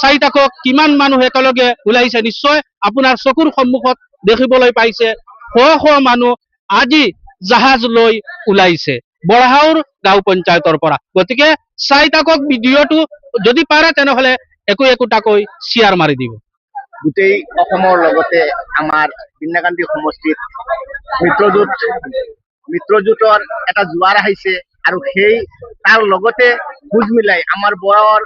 চাই থাকক কিমান মানুহ একেলগে ওলাইছে। নিশ্চয় আপোনাৰ চকুৰ সন্মুখত দেখিবলৈ পাইছে শ মানুহ আজি জাহাজ লৈ ওলাইছে বৰহাউৰ গাঁও পঞ্চায়তৰ পৰা। গতিকে চাই থাকক ভিডিঅ'টো, যদি পাৰে তেনেহলে একোটাকৈ শ্বেয়াৰ মাৰি দিব। গোটেই অসমৰ লগতে আমাৰ বিন্যাকান্দি সমষ্টিত মিত্ৰজোঁটৰ এটা জোৱাৰ আহিছে আৰু সেই তাৰ লগতে খোজ মিলাই আমাৰ বৰাৰ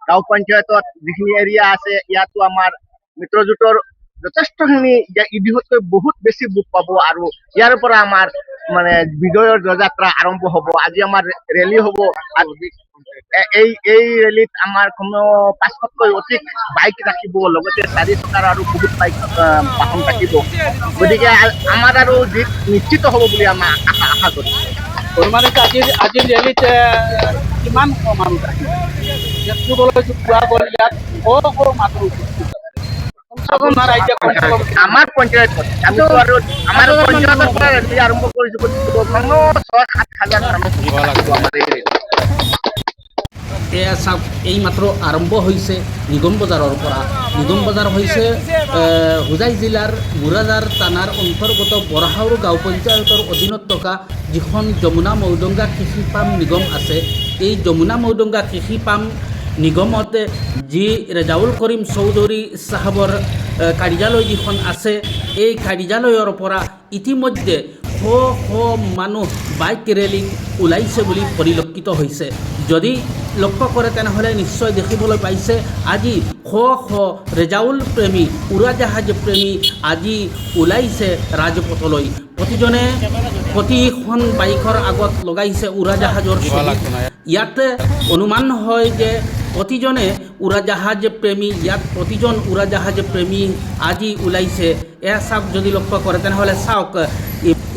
গাঁও পঞ্চায়তত যিখিনি এৰিয়া আছে ইয়াতো আমাৰ মিত্ৰজোঁটৰ যথেষ্টখিনি ইতিমধ্যে বহুত বেছি ভোট পাব আৰু ইয়াৰ পৰা আমাৰ মানে বিজয়ৰ যাত্ৰা আৰম্ভ হ'ব। আজি আমাৰ ৰেলী হ'ব আৰু এই ৰেলীত আমাৰ কমেও 500তকৈ অধিক বাইক ৰাখিব, লগতে 4 চকাৰ আৰু বহুত বাইক বাহন থাকিব। গতিকে আমাৰ আৰু জিত নিশ্চিত হ'ব বুলি আমাৰ আশা কৰিছোঁ। অনুমানিত আজিৰ ৰেলীত কিমান মানুহ থাকিব? দেখিবলৈ পোৱা গ'ল ইয়াত শ মানুহ আমাৰ পঞ্চায়তত আমাৰ পঞ্চায়তৰ পৰা ৰেলী আৰম্ভ কৰিছো, কমেও 6-7 হাজাৰ মানুহ আমাৰ এই ৰেলী। এয়া চাওক, এই মাত্ৰ আৰম্ভ হৈছে নিগম বজাৰৰ পৰা। নিগম বজাৰ হৈছে হোজাই জিলাৰ মুৰাদাৰ থানাৰ অন্তৰ্গত বৰহাউৰ গাঁও পঞ্চায়তৰ অধীনত থকা যিখন যমুনা মৌদংগা কৃষি পাম নিগম আছে। এই যমুনা মৌদংগা কৃষি পাম নিগমত যি ৰেজাউল কৰিম চৌধুৰী চাহাবৰ কাৰ্যালয় যিখন আছে, এই কাৰ্যালয়ৰ পৰা ইতিমধ্যে শ মানুহ বাইক ৰেলীত ওলাইছে বুলি পৰিলক্ষিত হৈছে। যদি লক্ষ্য কৰে তেনেহ'লে নিশ্চয় দেখিবলৈ পাইছে আজি শ ৰেজাউল প্ৰেমী, উৰাজাহাজ প্ৰেমী আজি ওলাইছে ৰাজপথলৈ। প্ৰতিখন বাইকৰ আগত লগাইছে উৰাজাহাজৰ ছবি। ইয়াতে অনুমান হয় যে প্ৰতিজনে উৰাজাহাজ প্ৰেমী, ইয়াত প্ৰতিজন উৰাজাহাজ প্ৰেমী আজি ওলাইছে। এয়া চাওক, যদি লক্ষ্য কৰে তেনেহ'লে চাওক,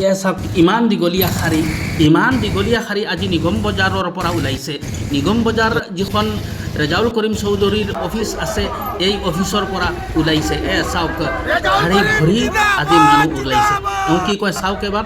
এয়া চাওক ইমান দীঘলীয়া শাৰী আজি নিগম বজাৰৰ পৰা ওলাইছে। নিগম বজাৰ যিখন ৰেজাউল কৰিম চৌধুৰীৰ অফিচ আছে, এই অফিচৰ পৰা ওলাইছে। এয়া চাওক, শাৰী ভৰি আজি মানুহ ওলাইছে। কি কয় চাওক এবাৰ।